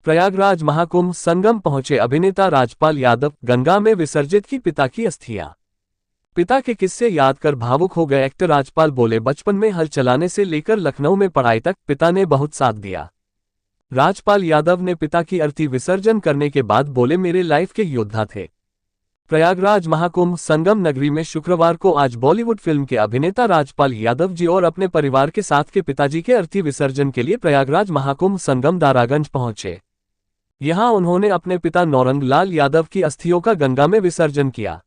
प्रयागराज महाकुंभ संगम पहुंचे अभिनेता राजपाल यादव, गंगा में विसर्जित की पिता की अस्थियां। पिता के किस्से याद कर भावुक हो गए एक्टर राजपाल बोले, बचपन में हल चलाने से लेकर लखनऊ में पढ़ाई तक पिता ने बहुत साथ दिया। राजपाल यादव ने पिता की अर्थी विसर्जन करने के बाद बोले, मेरे लाइफ के योद्धा थे। प्रयागराज महाकुंभ संगम नगरी में शुक्रवार को आज बॉलीवुड फिल्म के अभिनेता राजपाल यादव जी और अपने परिवार के साथ के पिताजी के अर्थी विसर्जन के लिए प्रयागराज महाकुंभ संगम दारागंज पहुंचे। यहां उन्होंने अपने पिता नौरंग लाल यादव की अस्थियों का गंगा में विसर्जन किया।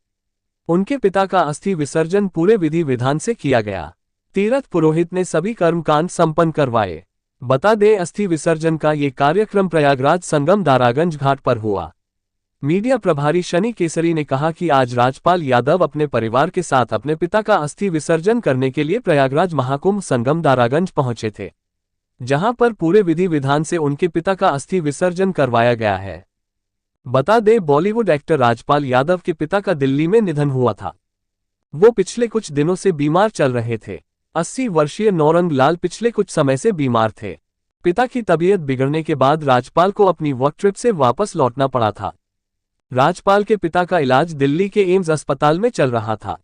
उनके पिता का अस्थि विसर्जन पूरे विधि विधान से किया गया। तीर्थ पुरोहित ने सभी कर्मकांड संपन्न करवाए। बता दें, अस्थि विसर्जन का ये कार्यक्रम प्रयागराज संगम दारागंज घाट पर हुआ। मीडिया प्रभारी शनि केसरी ने कहा कि आज राजपाल यादव अपने परिवार के साथ अपने पिता का अस्थि विसर्जन करने के लिए प्रयागराज महाकुंभ संगम दारागंज पहुंचे थे, जहां पर पूरे विधि विधान से उनके पिता का अस्थि विसर्जन करवाया गया है। बता दें, बॉलीवुड एक्टर राजपाल यादव के पिता का दिल्ली में निधन हुआ था। वो पिछले कुछ दिनों से बीमार चल रहे थे। 80 वर्षीय नौरंग लाल पिछले कुछ समय से बीमार थे। पिता की तबीयत बिगड़ने के बाद राजपाल को अपनी वर्क ट्रिप से वापस लौटना पड़ा था। राजपाल के पिता का इलाज दिल्ली के एम्स अस्पताल में चल रहा था।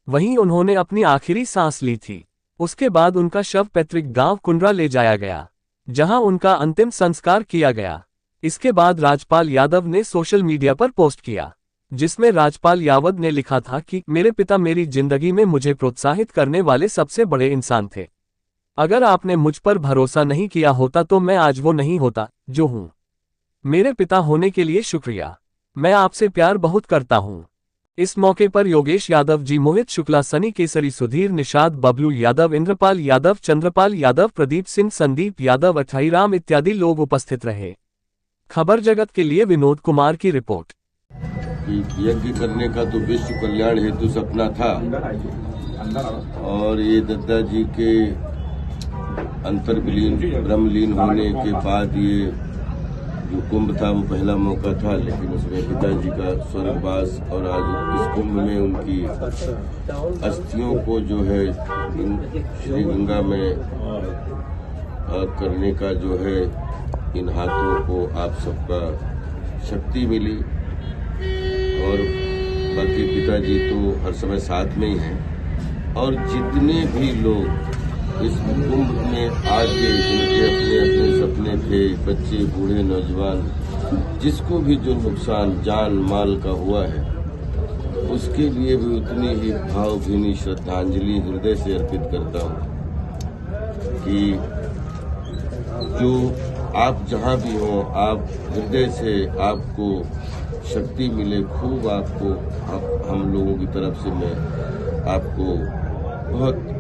वहीं उन्होंने अपनी आखिरी सांस ली थी। उसके बाद उनका शव पैतृक गांव कुंडरा ले जाया गया, जहां उनका अंतिम संस्कार किया गया। इसके बाद राजपाल यादव ने सोशल मीडिया पर पोस्ट किया, जिसमें राजपाल यादव ने लिखा था कि मेरे पिता मेरी जिंदगी में मुझे प्रोत्साहित करने वाले सबसे बड़े इंसान थे। अगर आपने मुझ पर भरोसा नहीं किया होता तो मैं आज वो नहीं होता जो हूं। मेरे पिता होने के लिए शुक्रिया। मैं आपसे प्यार बहुत करता हूं। इस मौके पर योगेश यादव जी, मोहित शुक्ला, सनी केसरी, सुधीर निषाद, बबलू यादव, इंद्रपाल यादव, चंद्रपाल यादव, प्रदीप सिंह, संदीप यादव, अठाईराम इत्यादि लोग उपस्थित रहे। खबर जगत के लिए विनोद कुमार की रिपोर्ट। यज्ञ करने का तो विश्व कल्याण हेतु सपना था, और ये दद्दा जी के अंतर्विलीन ब्रह्मलीन होने के बाद ये जो कुंभ था वो पहला मौका था, लेकिन उसमें पिताजी का स्वर्गवास और आज इस कुंभ में उनकी अस्थियों को जो है श्री गंगा में करने का जो है, इन हाथों को आप सबका शक्ति मिली। और बाकी पिताजी तो हर समय साथ में ही हैं, और जितने भी लोग इस कुंभ में आके जिनके अपने अपने सपने थे, बच्चे, बूढ़े, नौजवान, जिसको भी जो नुकसान जान माल का हुआ है, उसके लिए भी उतनी ही भावभीनी श्रद्धांजलि हृदय से अर्पित करता हूँ कि जो आप जहाँ भी हों, आप हृदय से आपको शक्ति मिले खूब। आपको हम लोगों की तरफ से मैं आपको बहुत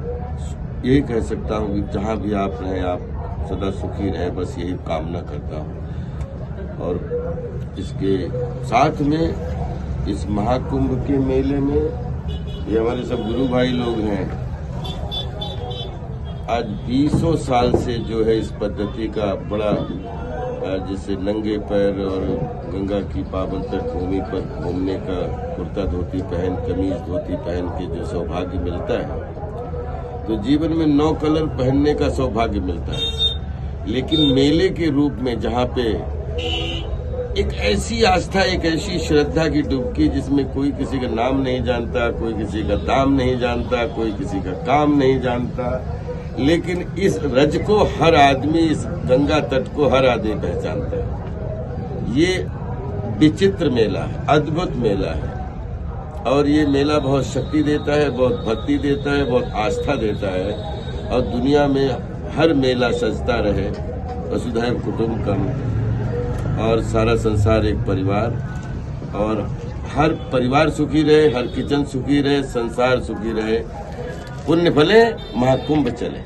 यही कह सकता हूँ कि जहाँ भी आप रहें, आप सदा सुखी रहें, बस यही कामना करता हूँ। और इसके साथ में इस महाकुंभ के मेले में ये हमारे सब गुरु भाई लोग हैं। आज 20 साल से जो है इस पद्धति का बड़ा, जैसे नंगे पैर और गंगा की पावन तट भूमि पर घूमने का, कुर्ता धोती पहन, कमीज धोती पहन के जो सौभाग्य मिलता है, तो जीवन में 9 कलर पहनने का सौभाग्य मिलता है। लेकिन मेले के रूप में जहाँ पे एक ऐसी आस्था, एक ऐसी श्रद्धा की डुबकी, जिसमें कोई किसी का नाम नहीं जानता, कोई किसी का दाम नहीं जानता, कोई किसी का काम नहीं जानता, लेकिन इस रज को हर आदमी, इस गंगा तट को हर आदमी पहचानता है। ये विचित्र मेला है, अद्भुत मेला है, और ये मेला बहुत शक्ति देता है, बहुत भक्ति देता है, बहुत आस्था देता है। और दुनिया में हर मेला सजता रहे, वसुधैव कुटुंबकम, और सारा संसार एक परिवार, और हर परिवार सुखी रहे, हर किचन सुखी रहे, संसार सुखी रहे, पुण्य भले, महाकुंभ चले।